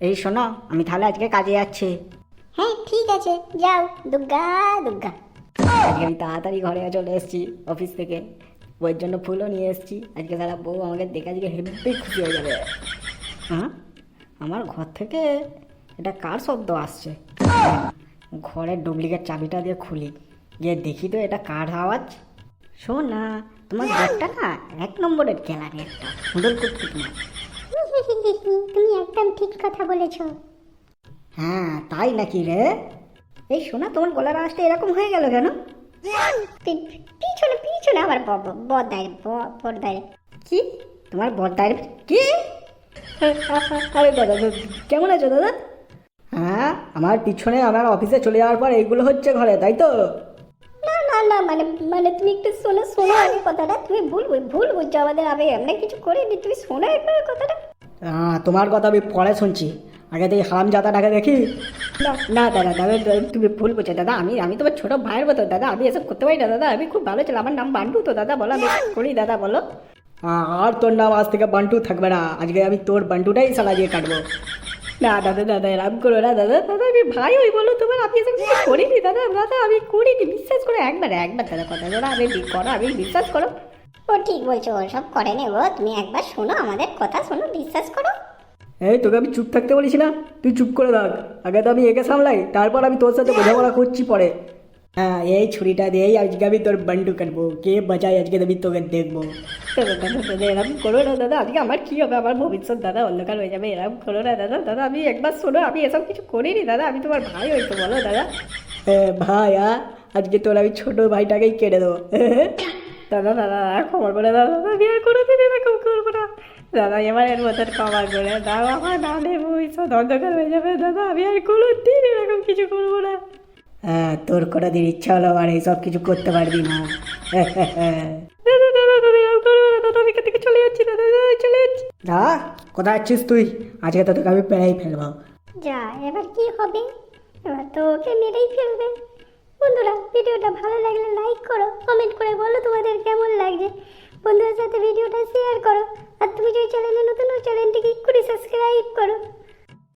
এই শোনো, আমি তাহলে আজকে কাজে যাচ্ছি। হ্যাঁ ঠিক আছে, যাও। দুর্গা দুর্গা। আজকে আমি তাড়াতাড়ি ঘরে চলে এসেছি অফিস থেকে। বউয়ের জন্য ফুলও নিয়ে এসেছি। আজকে সারা বউ আমাকে দেখে আজকে হেব্বি খুশি হয়ে যাবে। হ্যাঁ, আমার ঘর থেকে এটা কার শব্দ আসছে? ঘরের ডুপ্লিকেট চাবিটা দিয়ে খুলি, গিয়ে দেখি তো এটা কার আওয়াজ। শোন না, তোমার ঘরটা না এক নম্বরের গ্যালারি, একটা হুদল করতে তোমার। তুমি একদম ঠিক কথা বলেছো। হ্যাঁ তাই নাকি রে? এই শোনা, তোমার গলার আওয়াজটা এরকম হয়ে গেল কেন? পিছনে পিছনে আমার বদায় বদায়। কি তোমার বর্দার? কি? আরে দাদা, কেমন আছো দাদা? হ্যাঁ, আমার পিছনে আমার অফিসে চলে যাওয়ার পর এইগুলো হচ্ছে ঘরে, তাই তো? না না না, মানে মানে তুমি একটু শোনো শোনো আগে কথাটা। তুমি ভুল বুঝছো আমাদের। আমি এমনি কিছু করিনি, তুমি শোনো একবার কথাটা। তোমার কথা আমি পরে শুনছি, আগে থেকে হারামজাদাটাকে দেখি। না না দাদা, দাদা তুমি ভুল বলছো দাদা। আমি আমি তোমার ছোটো ভাইয়ের মতো দাদা, আমি এসব করতে পারি না দাদা। আমি খুব ভালো ছিলাম, আমার নাম বান্টু তো দাদা, বলো আমি করি দাদা, বলো। আর তোর নাম আজ থেকে বান্টু থাকবে না, আজকে আমি তোর বান্টুটাই সালা দিয়ে কাটবো। না দাদা, দাদা এরকম করো না দাদা। দাদা আমি ভাই ওই বলো তোমার, আমি এসব কিছু করিনি দাদা। দাদা আমি করিনি, বিশ্বাস করো একবার একবার দাদা, কথা দাদা আমি করো, আমি বিশ্বাস করো। ও ঠিক বলছো, ওসব করে নেবো। তুমি একবার শোনো আমাদের কথা, শোনো, বিশ্বাস করো। এই তোকে আমি চুপ থাকতে বলিস না, তুই চুপ করে থাক। আগে তো আমি একে সামলাই, তারপর আমি তোর সাথে বোঝাপড়া করছি পরে। হ্যাঁ, এই ছুরিটা দিয়েই আজকে আমি তোর বান্টু কাটবো, কে বাঁচাই আজকে আমি তোকে দেখবো। দাদা দাদা দাদা এরকম করো না দাদা, আজকে আমার কি হবে, আমার ভবিষ্যৎ দাদা অন্ধকার হয়ে যাবে। এরকম করো না দাদা। দাদা আমি একবার শোনো, আমি এসব কিছু করিনি দাদা, আমি তোমার ভাই হয়তো, বলো দাদা। ভাই আজকে তোর আমি ছোট ভাইটাকেই কেটে দেবো। দাদা দাদা খবর করে দাদা, দাদা বিয়ে করে দিন, এরকম করবো না দাদা। এবার এর মতন কভার করে দাও, আমার নাহলে ভবিষ্যৎ অন্ধকার হয়ে যাবে দাদা। আমি আর কোনো দিন এরকম কিছু করবো না। হ্যাঁ, তোর কোনো দিন ইচ্ছা হলো আর এইসব কিছু করতে পারবি না। দাদা দাদা দাদা এরকম করবো না দাদা, আমি এখান থেকে চলে যাচ্ছি দাদা, দাদা চলে যাচ্ছি। দা কোথায় যাচ্ছিস তুই? আজকে তো তোকে আমি পেড়াই ফেলবো। যা, এবার কি হবে? এবার তো ওকে মেরেই ফেলবে। বন্ধুরা, ভিডিওটা ভালো লাগলে লাইক করো, কমেন্ট করে বলো তোমাদের কেমন লাগছে। বন্ধুদের সাথে ভিডিওটা শেয়ার করো। আর তুমি যদি চ্যানেলে নতুন চ্যানেলটিকে এক্ষুনি সাবস্ক্রাইব করো।